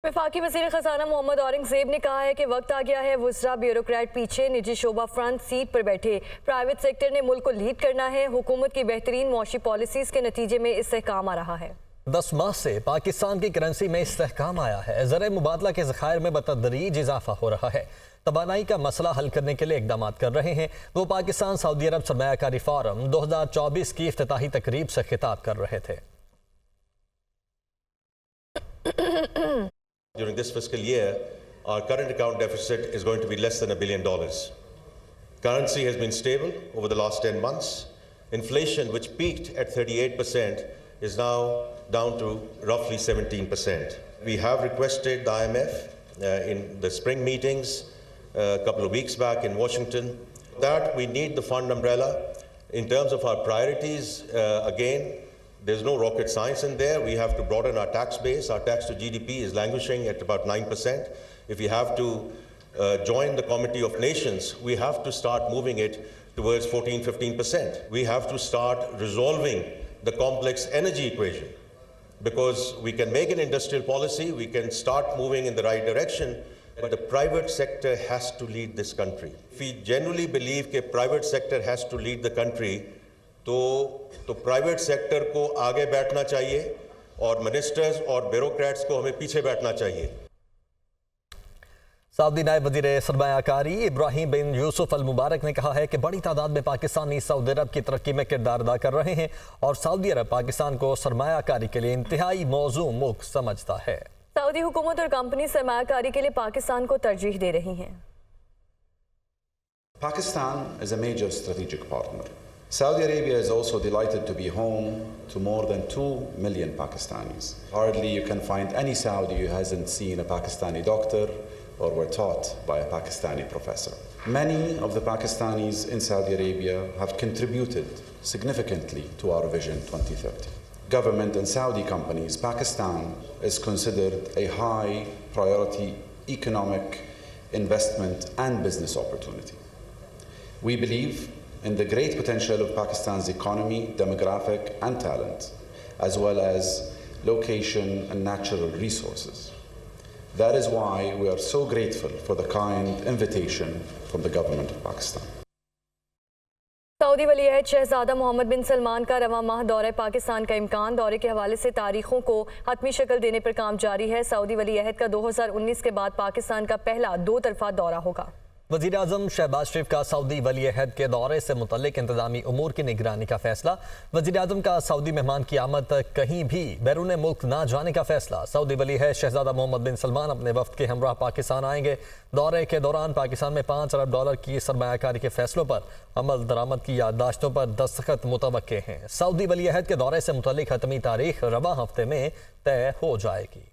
वफाकी वज़ीर ख़ज़ाना मोहम्मद औरंगज़ेब ने कहा है कि वक्त आ गया है वुज़रा ब्यूरोक्रेट पीछे, निजी शोबा फ्रंट सीट पर बैठे। प्राइवेट सेक्टर ने मुल्क को लीड करना है। हुकूमत की बेहतरीन मौशी पॉलिसीज़ के नतीजे में इस्तेहकाम आ रहा है। 10 माह से पाकिस्तान की करेंसी में इस्तेहकाम आया है। ज़र मुबादला के ज़खायर में बतदरीज इजाफा हो रहा है। तवानाई का मसला हल करने के लिए इकदाम कर रहे हैं। वो पाकिस्तान सऊदी अरब सरमायाकारी फोरम 2024 की इफ्तिताही तकरीब से खिताब कर रहे थे। During this fiscal year, our current account deficit is going to be less than $1 billion. Currency has been stable over the last 10 months. Inflation, which peaked at 38%, is now down to roughly 17%. We have requested the IMF in the spring meetings a couple of weeks back in Washington that we need the fund umbrella. In terms of our priorities, again, there's no rocket science in there. We have to broaden our tax base. Our tax to GDP is languishing at about 9%. If we have to join the Committee of Nations, we have to start moving it towards 14-15%. We have to start resolving the complex energy equation, because we can make an industrial policy, we can start moving in the right direction, but the private sector has to lead this country. If we genuinely believe that private sector has to lead the country, तो private sector को आगे बैठना चाहिए और ministers और bureaucrats को हमें पीछे बैठना चाहिए। सऊदी नायब वज़ीर सरमायाकारी इब्राहिम बिन यूसुफ अल मुबारक ने कहा है कि बड़ी तादाद में पाकिस्तानी सऊदी अरब की तरक्की में किरदार अदा कर रहे हैं और सऊदी अरब पाकिस्तान को सरमायाकारी के लिए इंतहाई मौजूद मुल्क समझता है। सऊदी हुकूमत और कंपनी सरमायाकारी के लिए पाकिस्तान को तरजीह दे रही हैं। Pakistan is a major strategic partner. Saudi Arabia is also delighted to be home to more than 2 million Pakistanis. Hardly you can find any Saudi who hasn't seen a Pakistani doctor or were taught by a Pakistani professor. Many of the Pakistanis in Saudi Arabia have contributed significantly to our Vision 2030. Government and Saudi companies, Pakistan is considered a high priority economic investment and business opportunity. We believe in the great potential of Pakistan's economy, demographic and talent, as well as location and natural resources. That is why we are so grateful for the kind invitation from the government of Pakistan. Saudi वली अहद शहजादा Mohammed bin Salman का रवां माह दौरे पाकिस्तान का इम्कान। दौरे के हवाले से तारीखों को हतमी शक्ल देने पर काम जारी है। सऊदी वली अहद का 2019 के बाद पाकिस्तान का पहला 2 तरफा दौरा होगा। वज़ीर आज़म शहबाज शरीफ का सऊदी वली अहद के दौरे से मुतल्लिक इंतजामी उमूर की निगरानी का फैसला। वज़ीर आज़म का सऊदी मेहमान की आमद तक कहीं भी बैरून मुल्क ना जाने का फैसला। सऊदी वली अहद शहजादा मोहम्मद बिन सलमान अपने वफ्द के हमराह पाकिस्तान आएंगे। दौरे के दौरान पाकिस्तान में $5 अरब की सरमायाकारी के फैसलों पर अमल दरामद की याददाश्तों पर दस्तखत मुतवक्के हैं। सऊदी वली अहद के दौरे से मुतल्लिक हतमी तारीख रवां हफ्ते में तय हो जाएगी।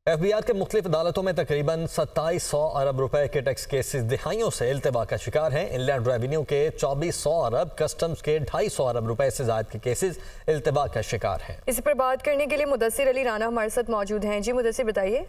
FBI के मुख्तलिफ अदालतों में तकरीबन 2700 अरब रुपए के टैक्स केसेस दिहाइयों से इल्तिबा का शिकार हैं। इनलैंड रेवेन्यू के 2400 अरब, कस्टम्स के 250 अरब रुपए से ज़ायद के केसेस इल्तिबा का शिकार हैं। इस पर बात करने के लिए मुदस्सिर अली राना हमारे साथ मौजूद हैं। जी मुदस्सिर, बताइए।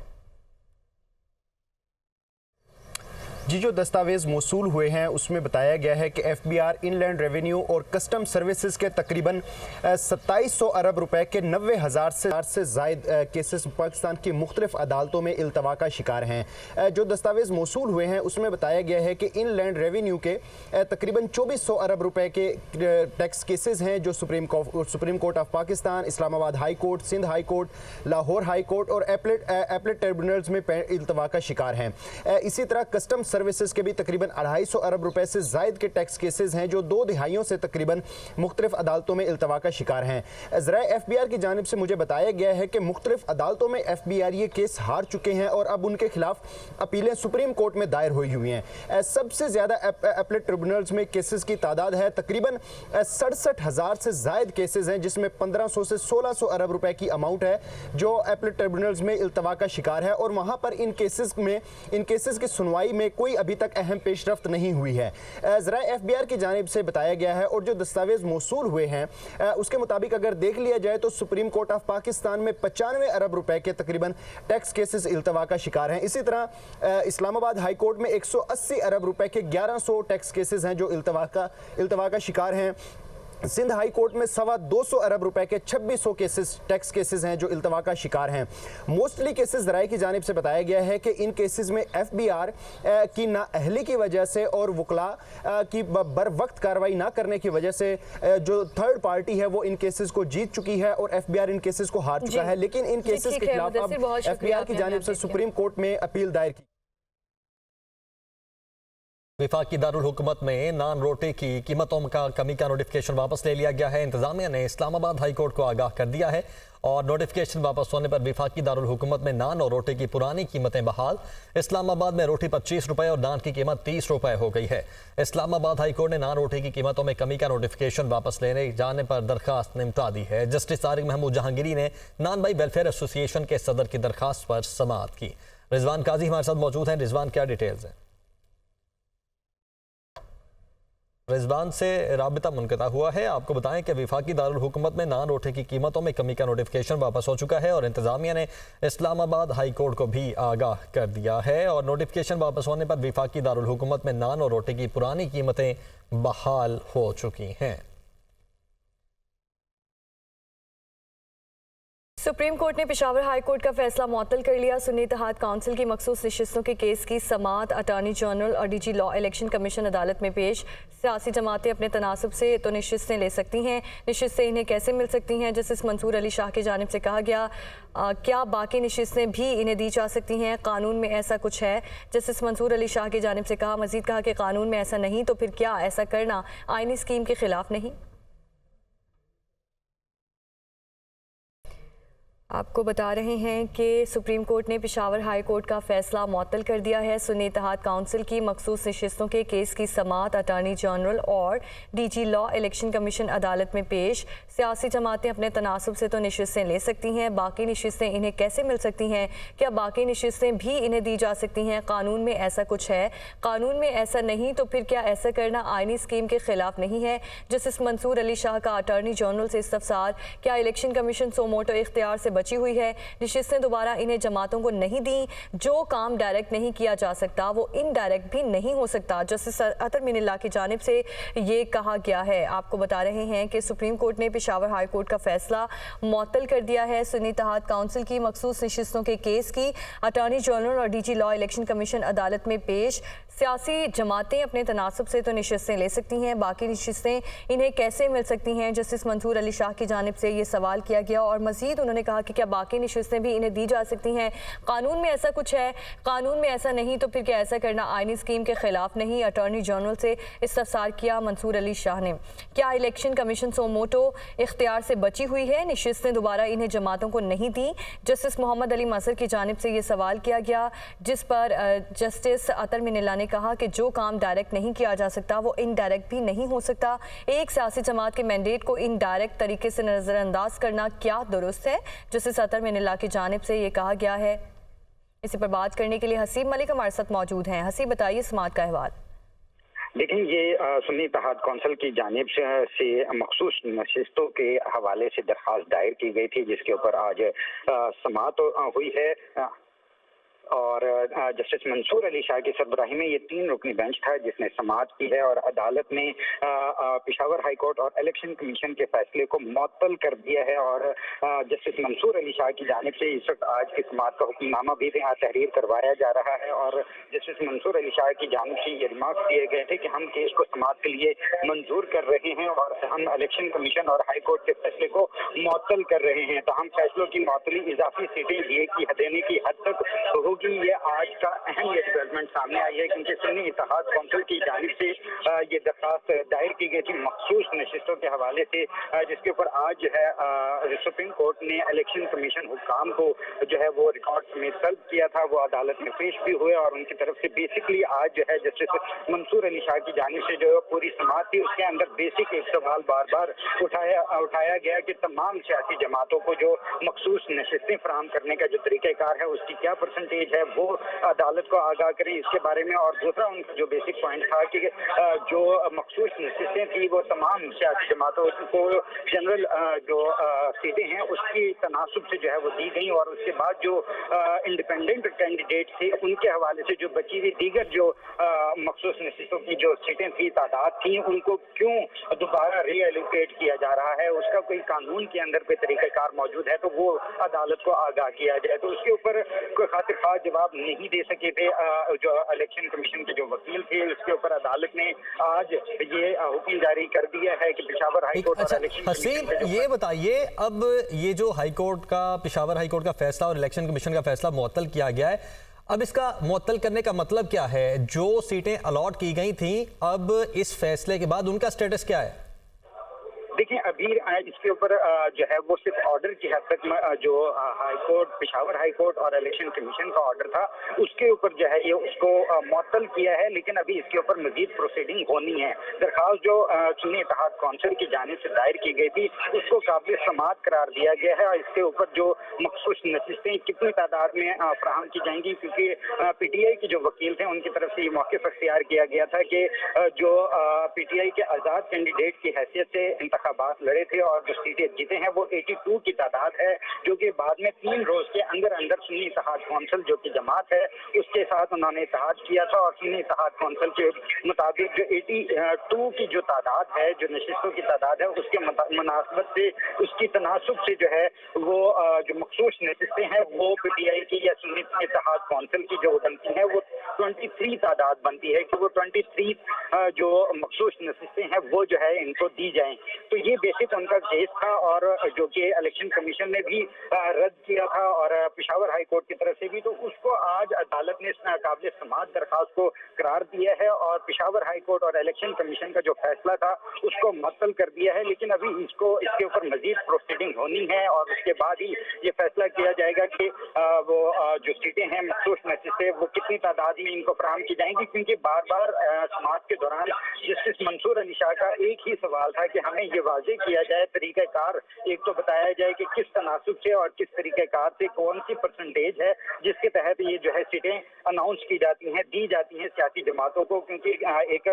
जी, जो दस्तावेज़ मौसूल हुए हैं उसमें बताया गया है कि FBI, इनलैंड रेवेन्यू और कस्टम सर्विसेज के तकरीबन 2700 अरब रुपए के 90,000 से ज़ायद केसेस पाकिस्तान की मुख्तलिफ अदालतों में इल्तवा का शिकार हैं। जो दस्तावेज़ मौसूल हुए हैं उसमें बताया गया है कि इनलैंड रेवेन्यू के तकरीबन 2400 अरब रुपए के टैक्स केसेस हैं जो supreme court of Pakistan, Islamabad high court, Sindh high court, Lahore high court और एपलेट ट्रिब्यूनल्स में इल्तवा का शिकार हैं। इसी तरह कस्टम सर्विसेज के भी तकरीबन 250 अरब रुपए से जायद के टैक्स केसेस हैं जो 2 दिहाइयों से तकरीबन मुख्तलिफ अदालतों में इल्तवा का शिकार हैं। ज़राए FBI की जानिब से मुझे बताया गया है कि मुख्तलिफ अदालतों में FBI ये केस हार चुके हैं और अब उनके खिलाफ अपीलें सुप्रीम कोर्ट में दायर हुई हैं। सबसे ज़्यादा एपलेट ट्रिब्यूनल्स में केसेस की तादाद है तकरीबन 67,000 से जायद केसेस हैं, जिसमें 1500 से 1600 अरब रुपए की अमाउंट है जो एपलेट ट्रिब्यूनल्स में इल्तवा का शिकार है और वहाँ पर इन केसेस की सुनवाई में कोई अभी तक अहम पेशरफ्त नहीं हुई है। ज़राए FBI की जानिब से बताया गया है और जो दस्तावेज मौसूल हुए हैं उसके मुताबिक अगर देख लिया जाए तो सुप्रीम कोर्ट ऑफ पाकिस्तान में 95 अरब रुपए के तकरीबन टैक्स केसेस इल्तवा का शिकार हैं। इसी तरह इस्लामाबाद हाई कोर्ट में 180 अरब रुपए के 1100 टैक्स केसेस हैं जो इल्तवा का शिकार हैं। सिंध हाई कोर्ट में 225 अरब रुपए के 2600 केसेस टैक्स केसेस हैं जो इल्तवा का शिकार हैं। मोस्टली केसेस ज़राए की जानिब से बताया गया है कि इन केसेस में FBI की नाअहली की वजह से और वकला की बर वक्त कार्रवाई ना करने की वजह से जो थर्ड पार्टी है वो इन केसेस को जीत चुकी है और FBI इन केसेस को हार चुका है। लेकिन इन केसेस के खिलाफ अब FBI की जानिब से सुप्रीम कोर्ट में अपील दायर की। वफाकी दारुल हुकूमत में नान रोटी की कीमतों का कमी का नोटिफिकेशन वापस ले लिया गया है। इंतजामिया ने इस्लामाबाद हाई कोर्ट को आगाह कर दिया है और नोटिफिकेशन वापस होने पर वफाकी दारुल हुकूमत में नान और रोटी की पुरानी कीमतें बहाल। इस्लामाबाद में रोटी 25 रुपए और नान की कीमत 30 रुपए हो गई है। इस्लामाबाद हाई कोर्ट ने नान रोटी की कीमतों में कमी का नोटिफिकेशन वापस लेने जाने पर दरखास्त निपटा दी है। जस्टिस तारिक महमूद जहांगीरी ने नान भाई वेलफेयर एसोसिएशन के सदर की दरखास्त पर समाअत की। रिजवान काजी हमारे साथ मौजूद हैं। रिजवान, क्या डिटेल्स हैं? रिजवान से राबिता मुनक़ता हुआ है। आपको बताएं कि वफाकी दारुल हुकूमत में नान रोटी की कीमतों में कमी का नोटिफिकेशन वापस हो चुका है और इंतजामिया ने इस्लामाबाद हाई कोर्ट को भी आगाह कर दिया है और नोटिफिकेशन वापस होने पर वफाकी दारुल हुकूमत में नान और रोटी की पुरानी कीमतें बहाल हो चुकी हैं। सुप्रीम कोर्ट ने पेशावर हाई कोर्ट का फैसला मुअत्तल कर लिया। सुन्नी इत्तेहाद काउंसिल की मखसूस नशिस्तों के केस की समाअत अटॉर्नी जनरल और DG लॉ इलेक्शन कमीशन अदालत में पेश। सियासी जमातें अपने तनासब से तो नशिस्तें ले सकती हैं, नशिस्तें इन्हें कैसे मिल सकती हैं? जस्टिस मंसूर अली शाह की जानिब से कहा गया क्या बाकी नशिस्तें भी इन्हें दी जा सकती हैं? कानून में ऐसा कुछ है? जस्टिस मंसूर अली शाह की जानिब से कहा, मजीद कहा कि कानून में ऐसा नहीं तो फिर क्या ऐसा करना आइनी स्कीम के खिलाफ नहीं? आपको बता रहे हैं कि सुप्रीम कोर्ट ने पेशावर हाई कोर्ट का फैसला मुअत्तल कर दिया है। सुन्नी इत्तेहाद काउंसिल की मखसूस नशिस्तों के केस की समाअत अटॉर्नी जनरल और DG लॉ इलेक्शन कमीशन अदालत में पेश। सियासी जमातें अपने तनासब से तो नशिस्तें ले सकती हैं, बाकी नशिस्तें इन्हें कैसे मिल सकती हैं? क्या बाकी नशिस्तें भी इन्हें दी जा सकती हैं? कानून में ऐसा कुछ है? कानून में ऐसा नहीं तो फिर क्या ऐसा करना आइनी स्कीम के खिलाफ नहीं है? जस्टिस मंसूर अली शाह का अटॉर्नी जनरल से इस्तफसार, क्या इलेक्शन कमीशन सो मोटो इख्तियार से बची हुई है? नशिस्तें दोबारा इन्हें जमातों को नहीं दी। जो काम डायरेक्ट नहीं किया जा सकता वो इनडायरेक्ट भी नहीं हो सकता। जस्टिस अतर मिनल्लाह की जानिब से ये कहा गया है। आपको बता रहे हैं कि सुप्रीम कोर्ट ने पेशावर हाई कोर्ट का फैसला मुअत्तल कर दिया है। सुन्नी इत्तेहाद काउंसिल की मखसूस नशिस्तों के केस की अटॉर्नी जनरल और DG लॉ इलेक्शन कमीशन अदालत में पेश। सियासी जमातें अपने तनासब से तो नशिस्तें ले सकती हैं, बाकी नशिस्तें इन्हें कैसे मिल सकती हैं? जस्टिस मंसूर अली शाह की जानिब से ये सवाल किया गया और मजीद उन्होंने कहा कि क्या बाकी नशिस्तें भी इन्हें दी जा सकती हैं? कानून में ऐसा कुछ है? कानून में ऐसा नहीं तो फिर क्या ऐसा करना आइनी स्कीम के खिलाफ नहीं? अटॉर्नी जनरल से इस्तफसार किया मंसूर अली शाह ने। क्या इलेक्शन कमीशन सो मोटो इख्तियार से बची हुई है? नशिस्तें दोबारा इन्हें जमातों को नहीं दी। जस्टिस मोहम्मद अली मसर की जानिब से ये सवाल किया गया, जिस पर जस्टिस अतर मिनल्लाह ने कहा कि जो काम डायरेक्ट नहीं किया जा सकता वो इनडायरेक्ट भी नहीं हो सकता। एक सियासी जमात के मैंडेट को इनडायरेक्ट तरीके से नज़रअंदाज करना क्या दुरुस्त है? जस्टिस अतर मिनल्लाह की जानिब से ये कहा गया है। इसी पर बात करने के लिए हसीब मलिक हमारे साथ मौजूद हैं। हसीब, बताइए समाअत का अहवाल। लेकिन ये सुन्नी इत्तेहाद कौंसिल की जानिब से मखसूस नशिस्तों के हवाले से दरख्वास्त दायर की गई थी, जिसके ऊपर आज समाअत हुई है और जस्टिस मंसूर अली शाह की सरबराही में ये 3 रुकनी बेंच था जिसने समाअत की है और अदालत ने पेशावर हाई कोर्ट और इलेक्शन कमीशन के फैसले को मुअत्तल कर दिया है और जस्टिस मंसूर अली शाह की जानिब से इस वक्त आज की समाअत का हुक्मनामा भी तहरीर करवाया जा रहा है और जस्टिस मंसूर अली शाह की जानिब से ये रिमार्क दिए गए थे कि हम केस को समाअत के लिए मंजूर कर रहे हैं और हम इलेक्शन कमीशन और हाई कोर्ट के फैसले को मुअत्तल कर रहे हैं। तो हम फैसलों की मुअत्तली इजाफी सीटें देने की हद तक कि ये आज का अहम ये डेवलपमेंट सामने आई है क्योंकि सुन्नी इत्तेहाद कौंसिल की जानिब से ये दरख्वास्त दायर की गई थी मखसूस नशिस्तों के हवाले से, जिसके ऊपर आज जो है सुप्रीम कोर्ट ने इलेक्शन कमीशन हुक्काम को जो है वो रिकॉर्ड में तलब किया था। वो अदालत में पेश भी हुए और उनकी तरफ से बेसिकली आज जो है जस्टिस मंसूर अली शाह की जानिब से जो पूरी समाअत थी उसके अंदर बेसिक एक सवाल बार बार उठाया गया कि तमाम सियासी जमातों को जो मखसूस नशिस्तें फराहम करने का जो तरीक़ाकार है उसकी क्या परसेंटेज स्टेज है वो अदालत को आगाह करें इसके बारे में। और दूसरा उनका जो बेसिक पॉइंट था कि जो मखसूस नशिस्तें थी वो तमाम सियासी जमातों को जनरल जो सीटें हैं उसकी तनासुब से जो है वो दी गई, और उसके बाद जो इंडिपेंडेंट कैंडिडेट थे उनके हवाले से जो बची हुई दीगर जो मखसूस नशिस्तों की जो सीटें थी, तादाद थी, उनको क्यों दोबारा रीएलोकेट किया जा रहा है, उसका कोई कानून के अंदर कोई तरीक़ाकार मौजूद है तो वो अदालत को आगाह किया जाए। तो उसके ऊपर कोई खातिर खास जवाब नहीं दे सके थे जो इलेक्शन कमीशन के जो वकील थे। उसके ऊपर अदालत ने आज ये हुक्म जारी कर दिया है कि पेशावर हाई कोर्ट और इलेक्शन हसीब, ये बताइए, अब ये जो हाई कोर्ट का, पेशावर हाई कोर्ट का फैसला और इलेक्शन कमीशन का फैसला मुअत्तल किया गया है, अब इसका मुअत्तल करने का मतलब क्या है? जो सीटें अलॉट की गई थी, अब इस फैसले के बाद उनका स्टेटस क्या है? देखिए, अभी इसके ऊपर जो है वो सिर्फ ऑर्डर की हद तक जो high court, Peshawar high court और इलेक्शन कमीशन का ऑर्डर था उसके ऊपर जो है ये उसको मुअत्तल किया है, लेकिन अभी इसके ऊपर मजीद प्रोसीडिंग होनी है। दरखास्त जो सुन्नी इत्तेहाद कौंसिल की जानिब से दायर की गई थी उसको काबिल समाअत करार दिया गया है, और इसके ऊपर जो मखसूस नशिस्तें कितनी तादाद में फराहम की जाएंगी, क्योंकि PTI के जो वकील थे उनकी तरफ से ये मौक़िफ़ अख्तियार किया गया था कि जो PTI के आज़ाद कैंडिडेट की हैसियत से इंतखाबात लड़े थे और जो सीटें जीते हैं वो 82 की तादाद है, जो कि बाद में 3 रोज के अंदर अंदर सुन्नी इत्तेहाद कौंसिल जो कि जमात है उसके साथ उन्होंने इत्तेहाद किया था, और सुन्नी इत्तेहाद कौंसिल के मुताबिक जो 82 की जो तादाद है, जो नशिस्तों की तादाद है, उसके मुनासबत से उसकी तनासुब से जो है वो जो मखसूस नशिस्तें हैं वो PTI की या सुन्नी इत्तेहाद कौंसिल की जो बनती हैं वो 23 तादाद बनती है कि वो 23 जो मखसूस नशिस्तें हैं वो जो है इनको दी जाएं। तो ये बेसिक उनका केस था, और जो कि इलेक्शन कमीशन ने भी रद्द किया था और पेशावर हाई कोर्ट की तरफ से भी, तो उसको आज अदालत ने काबिल समाअत दरखास्त को करार दिया है, और पेशावर हाई कोर्ट और इलेक्शन कमीशन का जो फैसला था उसको मुअत्तल कर दिया है। लेकिन अभी इसके ऊपर मजीद प्रोसीडिंग होनी है, और उसके बाद ही ये फैसला किया जाएगा कि वो जो सीटें हैं मखसूस नशिस्तें वो कितनी तादाद में इनको फराहम की जाएंगी, क्योंकि बार बार समाअत के दौरान जस्टिस मंसूर अली शाह का एक ही सवाल था कि हमें ये वाज़ेह किया जाए तरीक़ाकार, एक तो बताया जाए कि किस तनासुब से और किस तरीक़ाकार से कौन सी परसेंटेज है जिसके तहत ये जो है सीटें अनाउंस की जाती हैं, दी जाती हैं सियासी जमातों को, क्योंकि एक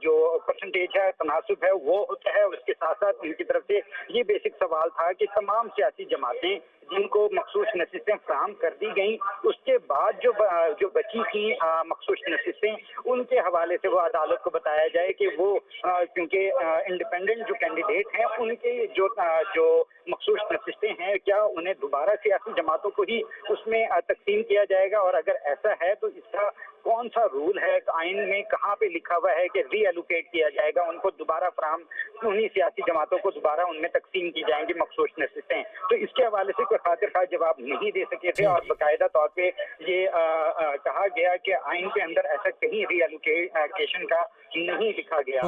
जो परसेंटेज है, तनासुब है वो होता है। उसके साथ साथ उनकी तरफ से ये बेसिक सवाल था कि तमाम सियासी जमातें जिनको मखसूस नशिस्तें फराहम कर दी गई, उसके बाद जो बची थी मखसूस नशिस्तें उनके हवाले से वो अदालत को बताया जाए कि वो क्योंकि इंडिपेंडेंट जो कैंडिडेट हैं उनके जो मखसूस नशिस्तें हैं क्या उन्हें दोबारा सियासी जमातों को ही उसमें तकसीम किया जाएगा, और अगर ऐसा है तो इसका कौन सा रूल है, आइन में कहाँ पे लिखा हुआ है कि रीएलोकेट किया जाएगा, उनको दोबारा फराहम, उन्हीं सियासी जमातों को दोबारा उनमें तकसीम की जाएंगी मखसूस नशिस्तें। तो इसके हवाले से कोई खातिर खास जवाब नहीं दे सके थे, और बाकायदा तौर पे ये कहा गया कि आइन के अंदर ऐसा कहीं रीएलोकेशन का नहीं लिखा गया।